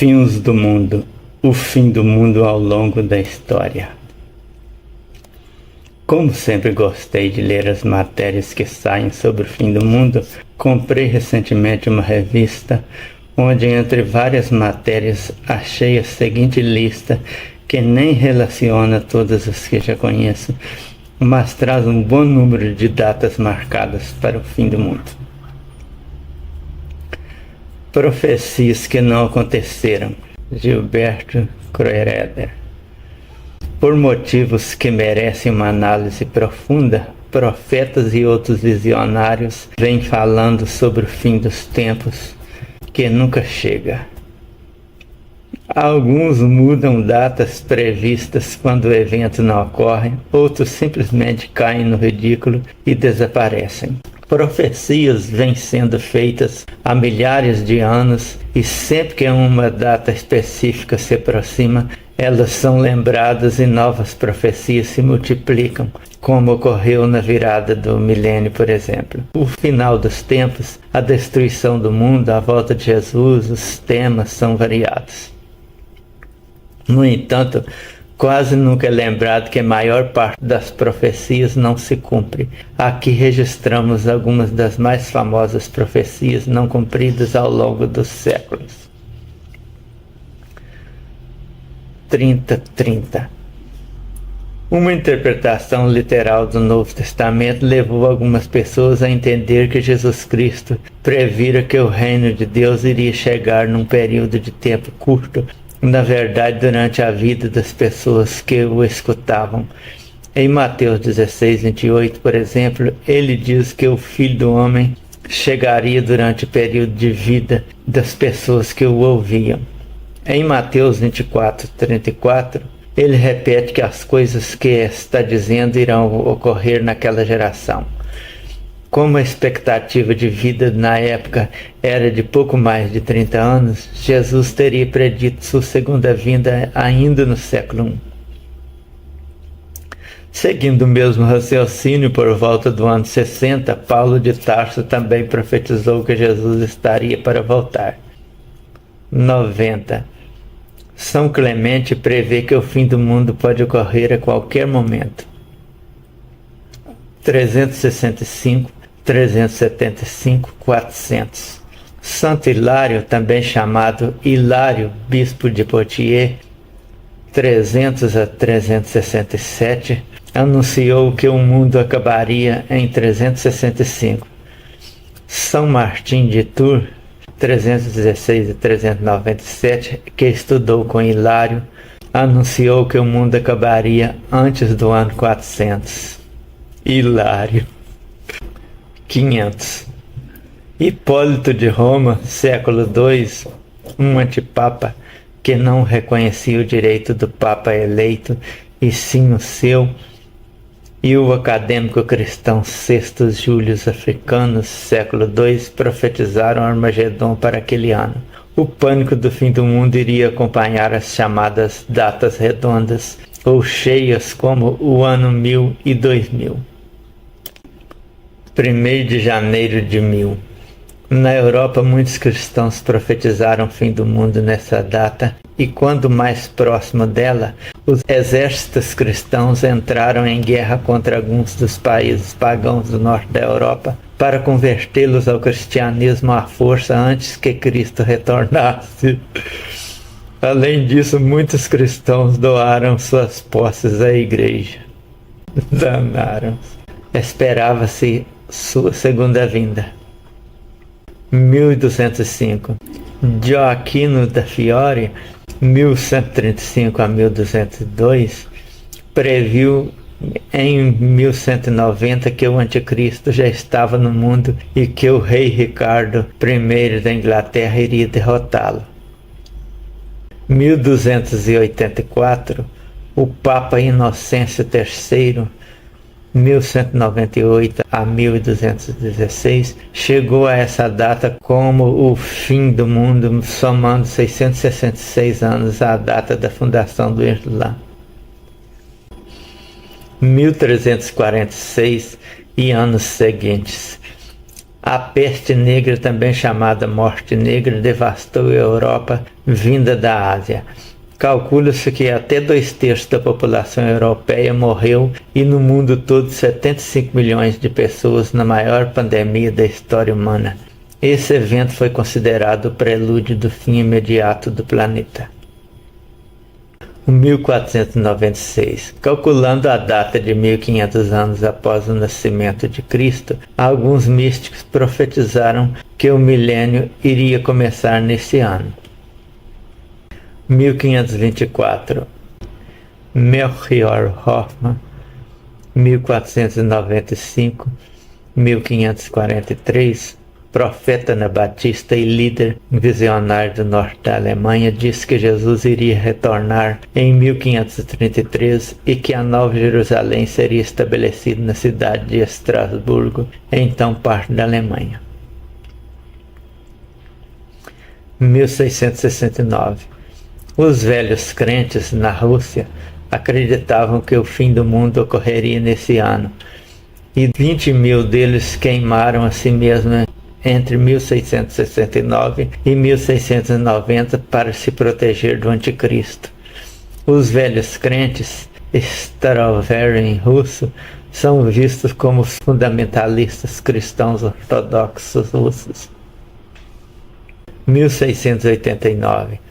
Fins do mundo, o fim do mundo ao longo da história. Como sempre gostei de ler as matérias que saem sobre o fim do mundo, comprei recentemente uma revista onde, entre várias matérias, achei a seguinte lista que nem relaciona todas as que já conheço, mas traz um bom número de datas marcadas para o fim do mundo. Profecias que não aconteceram. Gilberto Kroeger. Por motivos que merecem uma análise profunda, profetas e outros visionários vêm falando sobre o fim dos tempos, que nunca chega. Alguns mudam datas previstas quando o evento não ocorre, outros simplesmente caem no ridículo e desaparecem. Profecias vêm sendo feitas há milhares de anos e sempre que uma data específica se aproxima, elas são lembradas e novas profecias se multiplicam, como ocorreu na virada do milênio, por exemplo. O final dos tempos, a destruição do mundo, a volta de Jesus, os temas são variados. No entanto, quase nunca é lembrado que a maior parte das profecias não se cumpre. Aqui registramos algumas das mais famosas profecias não cumpridas ao longo dos séculos. 30:30. Uma interpretação literal do Novo Testamento levou algumas pessoas a entender que Jesus Cristo previra que o reino de Deus iria chegar num período de tempo curto, na verdade durante a vida das pessoas que o escutavam. Em Mateus 16:28, por exemplo, ele diz que o Filho do Homem chegaria durante o período de vida das pessoas que o ouviam. Em Mateus 24:34, ele repete que as coisas que está dizendo irão ocorrer naquela geração. Como a expectativa de vida na época era de pouco mais de 30 anos, Jesus teria predito sua segunda vinda ainda no século I. Seguindo o mesmo raciocínio, por volta do ano 60, Paulo de Tarso também profetizou que Jesus estaria para voltar. 90. São Clemente prevê que o fim do mundo pode ocorrer a qualquer momento. 365, 375, 400. Santo Hilário, também chamado Hilário, bispo de Poitiers, 300 a 367, anunciou que o mundo acabaria em 365. São Martim de Tours, 316 e 397, que estudou com Hilário, anunciou que o mundo acabaria antes do ano 400. Hilário. 500. Hipólito de Roma, século II, um antipapa que não reconhecia o direito do papa eleito e sim o seu, e o acadêmico cristão Sextus Július Africanus, século II, profetizaram Armagedon para aquele ano. O pânico do fim do mundo iria acompanhar as chamadas datas redondas, ou cheias como o ano 1000 e 2000. 1º de janeiro de 1000. Na Europa, muitos cristãos profetizaram o fim do mundo nessa data, e quando mais próximo dela, os exércitos cristãos entraram em guerra contra alguns dos países pagãos do norte da Europa para convertê-los ao cristianismo à força antes que Cristo retornasse. Além disso, muitos cristãos doaram suas posses à igreja. Danaram-se. Esperava-se sua segunda vinda. 1205. Gioacchino da Fiore, 1135 a 1202, previu em 1190 que o anticristo já estava no mundo e que o rei Ricardo I da Inglaterra iria derrotá-lo. 1284, o Papa Inocêncio III, 1198 a 1216, chegou a essa data como o fim do mundo, somando 666 anos à data da fundação do Islã. 1346 e anos seguintes. A peste negra, também chamada morte negra, devastou a Europa vinda da Ásia. Calcula-se que até 2/3 da população europeia morreu e no mundo todo 75 milhões de pessoas na maior pandemia da história humana. Esse evento foi considerado o prelúdio do fim imediato do planeta. 1496. Calculando a data de 1500 anos após o nascimento de Cristo, alguns místicos profetizaram que o milênio iria começar nesse ano. 1524. Melchior Hoffman, 1495-1543, profeta anabatista e líder visionário do norte da Alemanha, disse que Jesus iria retornar em 1533 e que a Nova Jerusalém seria estabelecida na cidade de Estrasburgo, então parte da Alemanha. 1669. Os velhos crentes na Rússia acreditavam que o fim do mundo ocorreria nesse ano, e 20 mil deles queimaram a si mesmos entre 1669 e 1690 para se proteger do anticristo. Os velhos crentes, staroverы em russo, são vistos como os fundamentalistas cristãos ortodoxos russos. 1689.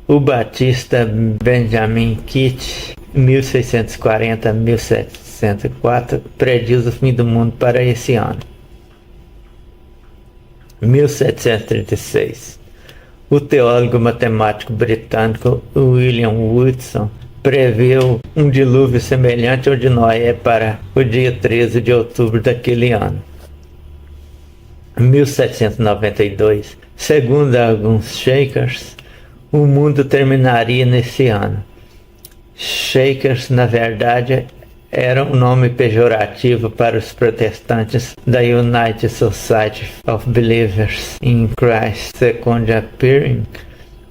O batista Benjamin Kitt, 1640-1704, prediz o fim do mundo para esse ano. 1736. O teólogo matemático britânico William Woodson previu um dilúvio semelhante ao de Noé para o dia 13 de outubro daquele ano. 1792. Segundo alguns Shakers, o mundo terminaria nesse ano. Shakers, na verdade, era um nome pejorativo para os protestantes da United Society of Believers in Christ Second Appearing,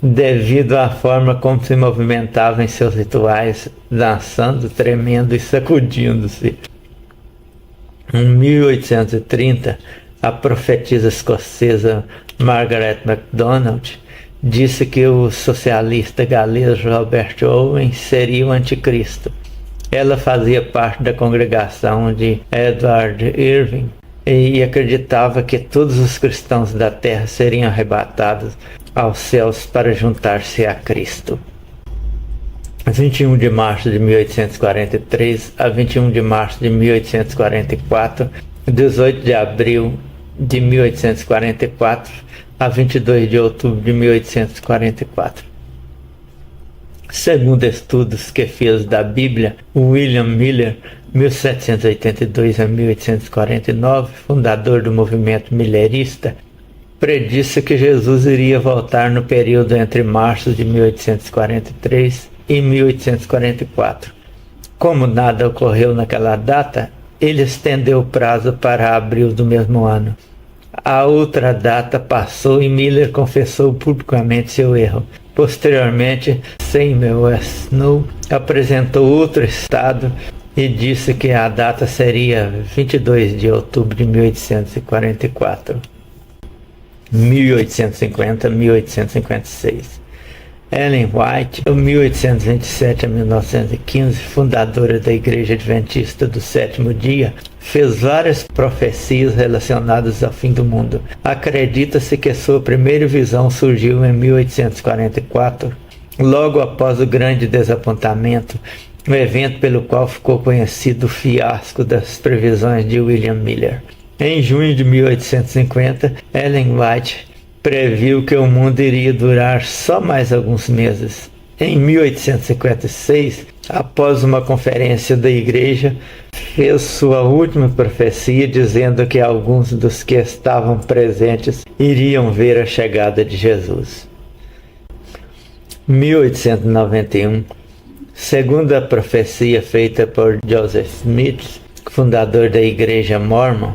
devido à forma como se movimentavam em seus rituais, dançando, tremendo e sacudindo-se. Em 1830, a profetisa escocesa Margaret MacDonald disse que o socialista galês Robert Owen seria o anticristo. Ela fazia parte da congregação de Edward Irving e acreditava que todos os cristãos da terra seriam arrebatados aos céus para juntar-se a Cristo. 21 de março de 1843 a 21 de março de 1844, 18 de abril de 1844 a 22 de outubro de 1844. Segundo estudos que fez da Bíblia, William Miller, 1782 a 1849, fundador do movimento millerista, predisse que Jesus iria voltar no período entre março de 1843 e 1844. Como nada ocorreu naquela data, ele estendeu o prazo para abril do mesmo ano. A outra data passou e Miller confessou publicamente seu erro. Posteriormente, Samuel S. Snow apresentou outro estado e disse que a data seria 22 de outubro de 1844. 1850-1856. Ellen White, de 1827 a 1915, fundadora da Igreja Adventista do Sétimo Dia, fez várias profecias relacionadas ao fim do mundo. Acredita-se que sua primeira visão surgiu em 1844, logo após o grande desapontamento, o evento pelo qual ficou conhecido o fiasco das previsões de William Miller. Em junho de 1850, Ellen White previu que o mundo iria durar só mais alguns meses. Em 1856, após uma conferência da igreja, fez sua última profecia dizendo que alguns dos que estavam presentes iriam ver a chegada de Jesus. 1891. Segundo a profecia feita por Joseph Smith, fundador da Igreja Mormon,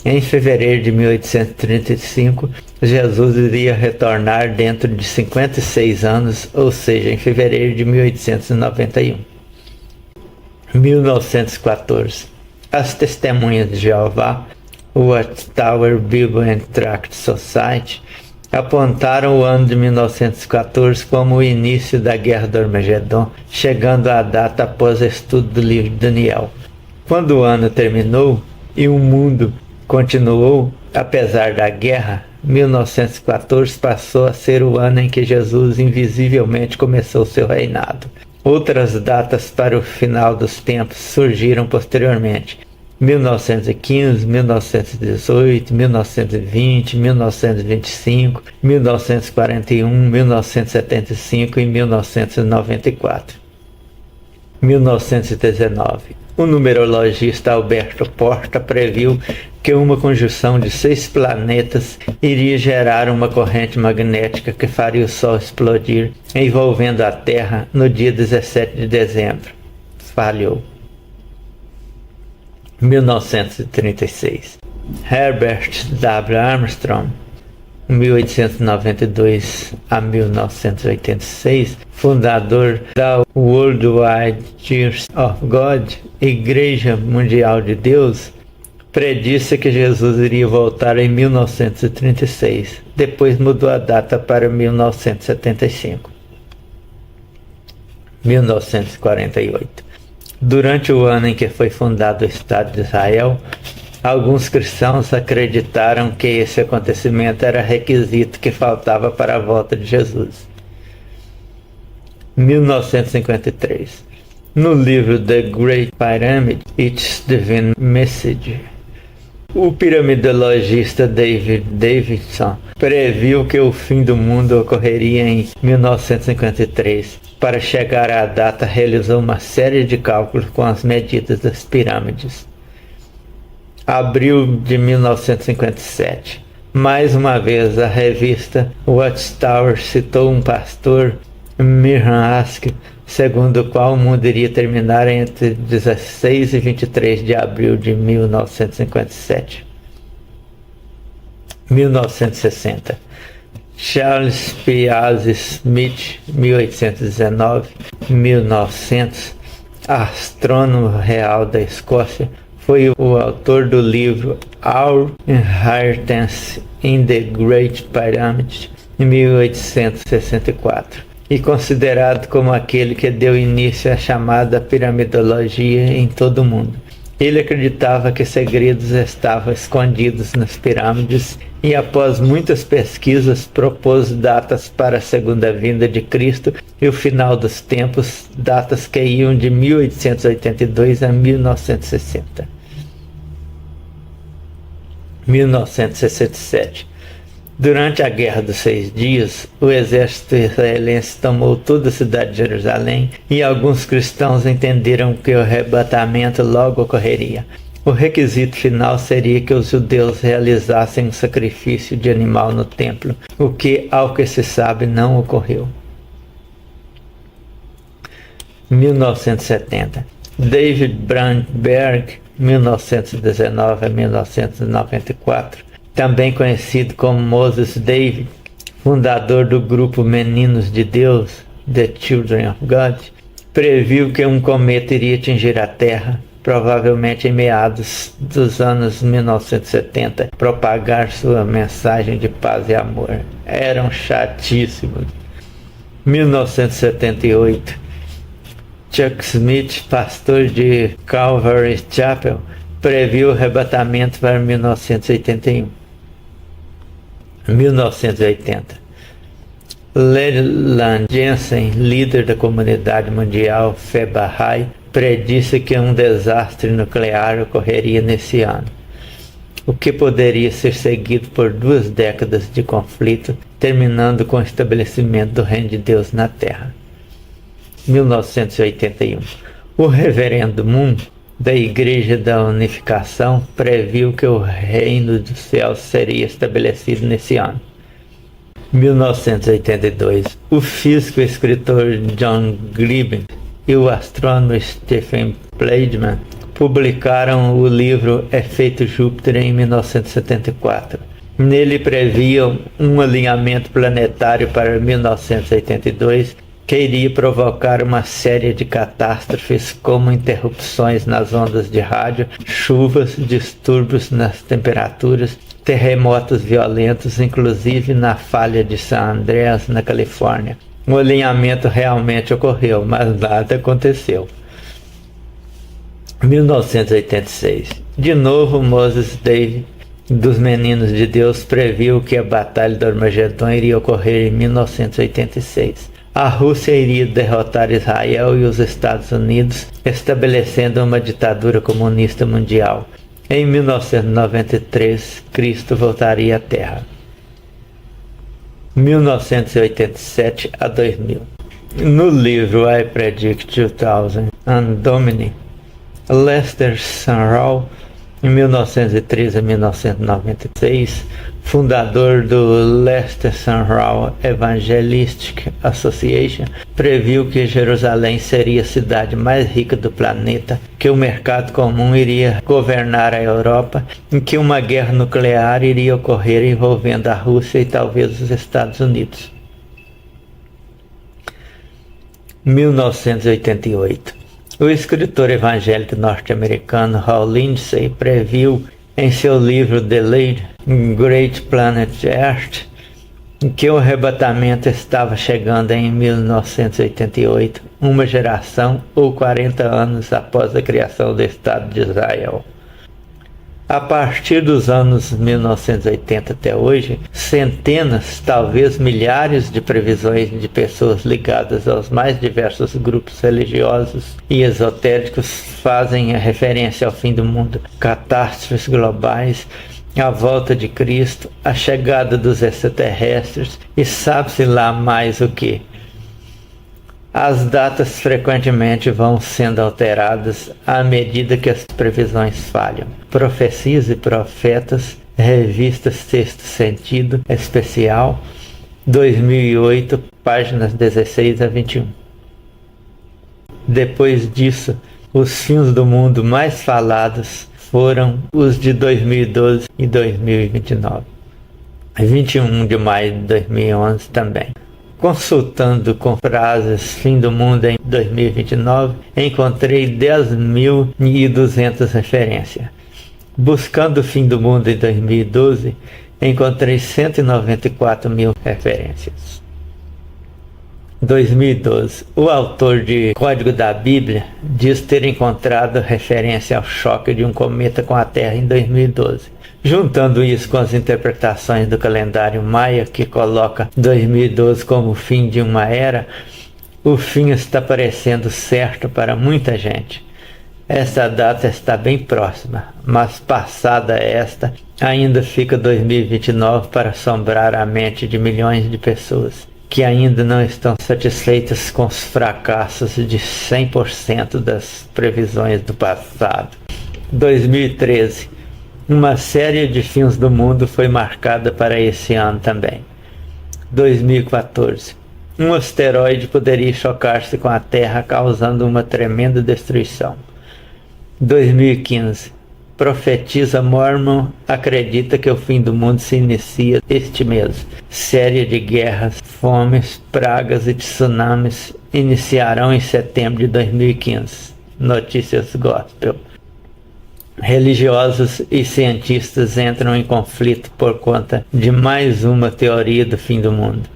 em fevereiro de 1835, Jesus iria retornar dentro de 56 anos, ou seja, em fevereiro de 1891. 1914. As Testemunhas de Jeová, Watchtower Bible and Tract Society apontaram o ano de 1914 como o início da Guerra do Armagedon, chegando à data após o estudo do livro de Daniel. Quando o ano terminou e o mundo continuou, apesar da guerra, 1914 passou a ser o ano em que Jesus invisivelmente começou seu reinado. Outras datas para o final dos tempos surgiram posteriormente: 1915, 1918, 1920, 1925, 1941, 1975 e 1994. 1919. O numerologista Alberto Porta previu que uma conjunção de 6 planetas iria gerar uma corrente magnética que faria o Sol explodir, envolvendo a Terra no dia 17 de dezembro. Falhou. 1936. Herbert W. Armstrong, 1892 a 1986, fundador da Worldwide Church of God, Igreja Mundial de Deus, predisse que Jesus iria voltar em 1936. Depois mudou a data para 1975. 1948. Durante o ano em que foi fundado o Estado de Israel, alguns cristãos acreditaram que esse acontecimento era requisito que faltava para a volta de Jesus. 1953. No livro The Great Pyramid, Its Divine Message, o piramidologista David Davidson previu que o fim do mundo ocorreria em 1953. Para chegar à data, realizou uma série de cálculos com as medidas das pirâmides. Abril de 1957. Mais uma vez, a revista Watchtower citou um pastor, Mirhan Ask, segundo o qual o mundo iria terminar entre 16 e 23 de abril de 1957. 1960. Charles Piazzi Smith, 1819-1900, astrônomo real da Escócia, foi o autor do livro Our Inheritance in the Great Pyramid, em 1864, e considerado como aquele que deu início à chamada piramidologia em todo o mundo. Ele acreditava que segredos estavam escondidos nas pirâmides e, após muitas pesquisas, propôs datas para a segunda vinda de Cristo e o final dos tempos, datas que iam de 1882 a 1960. 1967. Durante a Guerra dos 6 Dias, o exército israelense tomou toda a cidade de Jerusalém e alguns cristãos entenderam que o arrebatamento logo ocorreria. O requisito final seria que os judeus realizassem um sacrifício de animal no templo, o que, ao que se sabe, não ocorreu. 1970. David Brandberg, 1919 a 1994, também conhecido como Moses David, fundador do grupo Meninos de Deus, The Children of God, previu que um cometa iria atingir a Terra, provavelmente em meados dos anos 1970, propagar sua mensagem de paz e amor. Eram chatíssimos. 1978. Chuck Smith, pastor de Calvary Chapel, previu o arrebatamento para 1981. 1980. Leland Jensen, líder da comunidade mundial Febahai, predisse que um desastre nuclear ocorreria nesse ano, o que poderia ser seguido por 2 décadas de conflito, terminando com o estabelecimento do Reino de Deus na Terra. 1981. O reverendo Moon, da Igreja da Unificação, previu que o reino dos céus seria estabelecido nesse ano. 1982. O físico e escritor John Gribben e o astrônomo Stephen Pleidemann publicaram o livro Efeito Júpiter em 1974. Nele previam um alinhamento planetário para 1982 que iria provocar uma série de catástrofes como interrupções nas ondas de rádio, chuvas, distúrbios nas temperaturas, terremotos violentos, inclusive na falha de San Andreas, na Califórnia. O alinhamento realmente ocorreu, mas nada aconteceu. 1986. De novo, Moses David, dos Meninos de Deus, previu que a Batalha do Armagedon iria ocorrer em 1986. A Rússia iria derrotar Israel e os Estados Unidos, estabelecendo uma ditadura comunista mundial. Em 1993, Cristo voltaria à Terra. 1987 a 2000. No livro I Predict 2000 and Domini, Lester Sumrall, em 1913 a 1996, fundador do Lester Sumrall Evangelistic Association, previu que Jerusalém seria a cidade mais rica do planeta, que o mercado comum iria governar a Europa e que uma guerra nuclear iria ocorrer envolvendo a Rússia e talvez os Estados Unidos. 1988. O escritor evangélico norte-americano Hal Lindsey previu em seu livro The Late Great Planet Earth que o arrebatamento estava chegando em 1988, uma geração ou 40 anos após a criação do Estado de Israel. A partir dos anos 1980 até hoje, centenas, talvez milhares de previsões de pessoas ligadas aos mais diversos grupos religiosos e esotéricos fazem a referência ao fim do mundo, catástrofes globais, a volta de Cristo, a chegada dos extraterrestres e sabe-se lá mais o que. As datas frequentemente vão sendo alteradas à medida que as previsões falham. Profecias e Profetas, revista Sexto Sentido, especial, 2008, páginas 16 a 21. Depois disso, os fins do mundo mais falados foram os de 2012 e 2029. 21 de maio de 2011 também. Consultando com frases fim do mundo em 2029, encontrei 10.200 referências. Buscando o fim do mundo em 2012, encontrei 194.000 referências. 2012. O autor de Código da Bíblia diz ter encontrado referência ao choque de um cometa com a Terra em 2012. Juntando isso com as interpretações do calendário maia, que coloca 2012 como o fim de uma era, o fim está parecendo certo para muita gente. Essa data está bem próxima, mas passada esta, ainda fica 2029 para assombrar a mente de milhões de pessoas que ainda não estão satisfeitas com os fracassos de 100% das previsões do passado. 2013. Uma série de fins do mundo foi marcada para esse ano também. 2014. Um asteroide poderia chocar-se com a Terra, causando uma tremenda destruição. 2015. Profetisa Mormon acredita que o fim do mundo se inicia este mês. Série de guerras, fomes, pragas e tsunamis iniciarão em setembro de 2015. Notícias Gospel. Religiosos e cientistas entram em conflito por conta de mais uma teoria do fim do mundo.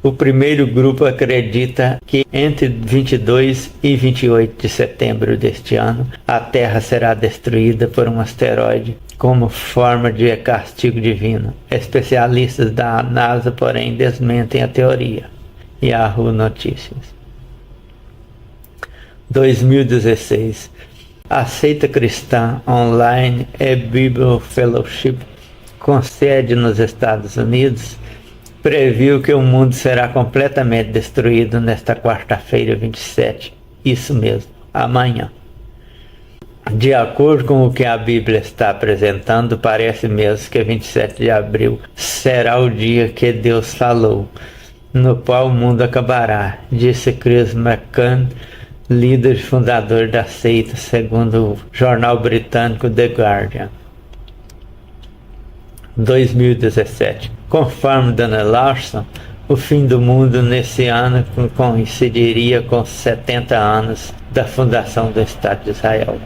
O primeiro grupo acredita que entre 22 e 28 de setembro deste ano, a Terra será destruída por um asteroide como forma de castigo divino. Especialistas da NASA, porém, desmentem a teoria. Yahoo Notícias. 2016. A seita cristã online Bible Fellowship, com sede nos Estados Unidos, previu que o mundo será completamente destruído nesta quarta-feira 27. Isso mesmo, amanhã. De acordo com o que a Bíblia está apresentando, parece mesmo que 27 de abril será o dia que Deus falou, no qual o mundo acabará, disse Chris McCann, líder e fundador da seita, segundo o jornal britânico The Guardian. 2017. Conforme Dana Larson, O fim do mundo nesse ano coincidiria com 70 anos da fundação do Estado de Israel.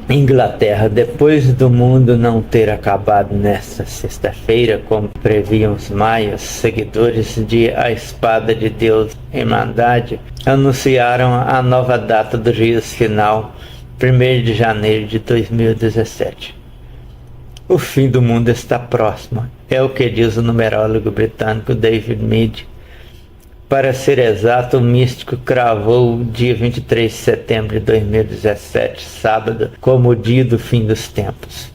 Inglaterra, depois do mundo não ter acabado nesta sexta-feira, como previam os maias, seguidores de A Espada de Deus, Irmandade, anunciaram a nova data do juízo final, 1º de janeiro de 2017. O fim do mundo está próximo, é o que diz o numerólogo britânico David Meade. Para ser exato, o místico cravou o dia 23 de setembro de 2017, sábado, como o dia do fim dos tempos.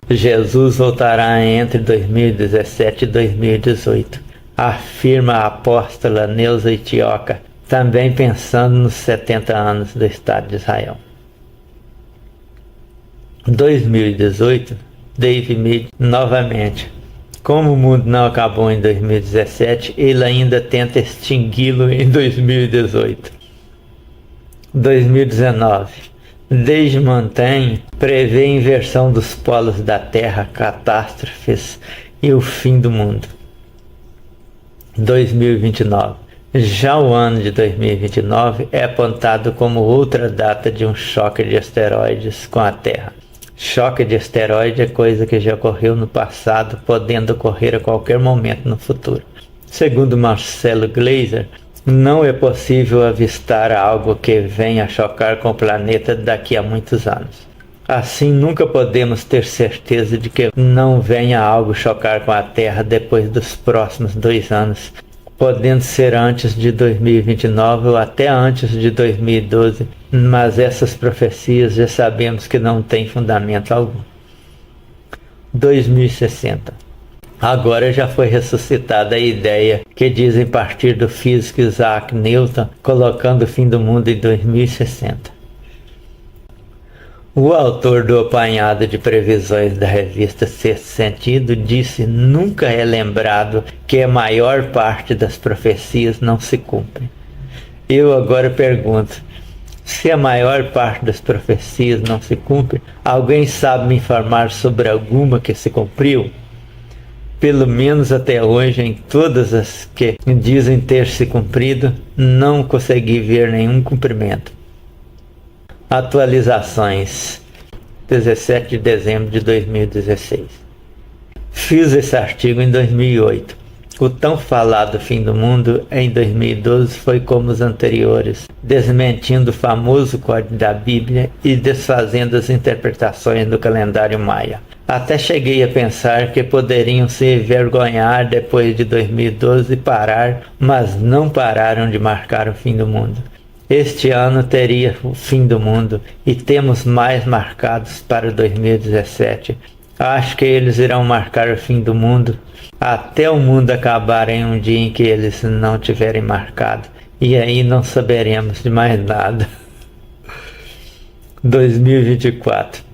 Jesus voltará entre 2017 e 2018, afirma a apóstola Neuza Itioca, também pensando nos 70 anos do Estado de Israel. 2018, David Meade novamente. Como o mundo não acabou em 2017, ele ainda tenta extingui-lo em 2018. 2019. Desde Montaigne prevê inversão dos polos da Terra, catástrofes e o fim do mundo. 2029. Já o ano de 2029 é apontado como outra data de um choque de asteroides com a Terra. Choque de asteroide é coisa que já ocorreu no passado, podendo ocorrer a qualquer momento no futuro. Segundo Marcelo Gleiser, não é possível avistar algo que venha a chocar com o planeta daqui a muitos anos. Assim, nunca podemos ter certeza de que não venha algo chocar com a Terra depois dos próximos 2 anos, podendo ser antes de 2029 ou até antes de 2012, mas essas profecias já sabemos que não têm fundamento algum. 2060. Agora já foi ressuscitada a ideia que dizem partir do físico Isaac Newton, colocando o fim do mundo em 2060. O autor do apanhado de previsões da revista Sexto Sentido disse: nunca é lembrado que a maior parte das profecias não se cumpre. Eu agora pergunto, se a maior parte das profecias não se cumpre, alguém sabe me informar sobre alguma que se cumpriu? Pelo menos até hoje, em todas as que dizem ter se cumprido, não consegui ver nenhum cumprimento. Atualizações, 17 de dezembro de 2016. Fiz esse artigo em 2008. O tão falado fim do mundo em 2012 foi como os anteriores, desmentindo o famoso código da Bíblia e desfazendo as interpretações do calendário maia. Até cheguei a pensar que poderiam se envergonhar depois de 2012 e parar, mas não pararam de marcar o fim do mundo. Este ano teria o fim do mundo e temos mais marcados para 2017. Acho que eles irão marcar o fim do mundo até o mundo acabar em um dia em que eles não tiverem marcado. E aí não saberemos de mais nada. 2024.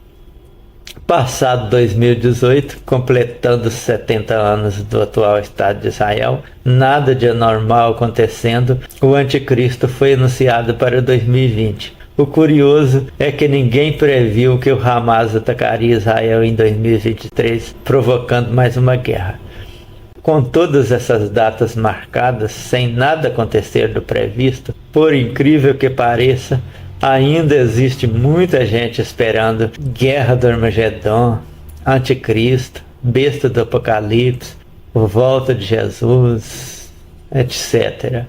Passado 2018, completando os 70 anos do atual Estado de Israel, nada de anormal acontecendo, o anticristo foi anunciado para 2020. O curioso é que ninguém previu que o Hamas atacaria Israel em 2023, provocando mais uma guerra. Com todas essas datas marcadas, sem nada acontecer do previsto, por incrível que pareça, ainda existe muita gente esperando Guerra do Armagedon, Anticristo, Besta do Apocalipse, Volta de Jesus, etc.